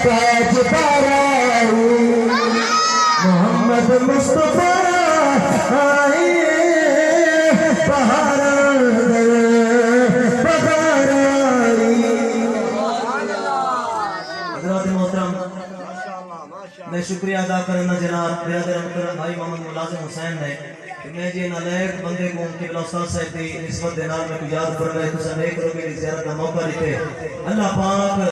ताज बाराई मोहम्मद मुस्तफा आए मैं शुक्रिया अदा करना जनाब बिरादर भाई मोहम्मद मुलाजिम हुसैन ने मैं जी नालायक बंदे को किबला उस्ताद साहब की निस्बत देना मैं याद कर रहे तो अनेक लोगों की ज़ियारत का मौका देते अल्लाह पाक